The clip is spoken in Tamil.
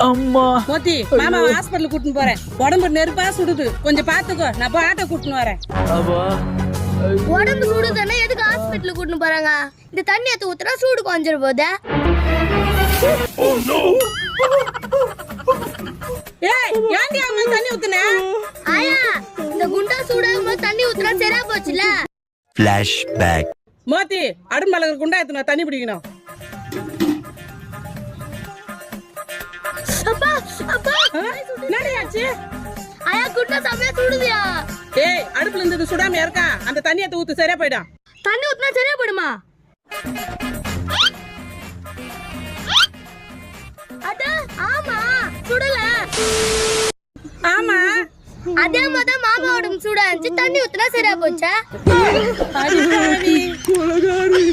அம்மா மோத்தி மாமா ஹாஸ்பிடல் கூட்டின்னு போறேன். உடம்பு நெருப்பா சுடுது, கொஞ்சம் பாத்துக்கோ. நான் போய் ஆட்டோ கூட்டின்னு வரேன். உடம்பு சூடுதானே எதுக்கு ஹாஸ்பிடல் கூட்டின்னு போறாங்க? இந்த தண்ணி எடுத்து ஊத்துனா சூடு குறைஞ்சிர போதே. ஏய் ஏன்டி அம்மா தண்ணி ஊத்துன? ஆயா இந்த குண்டா சூடாகும் போது தண்ணி ஊத்துனா சரியா போச்சுல. Flashback. மோத்தி அடுப்பு மலகர் குண்டா எடுத்து தண்ணி பிடிக்கணும். அப்பா அப்பா என்னடியாச்சு? ஆயா குண்டா சமையா சுடுதியா? ஏய் அடுப்புல இருந்து சுடாம இருக்கா? அந்த தண்ணி எடுத்து ஊத்து, சரியா போய்டும். தண்ணி ஊத்துனா சரியா போடுமா? அட ஆமா சுடல. ஆமா அதே மாதிரி மாமா உடம்பு சூடா இருந்துச்சு, தண்ணி ஊத்துனா சரியா போச்சா? அடி பாவி.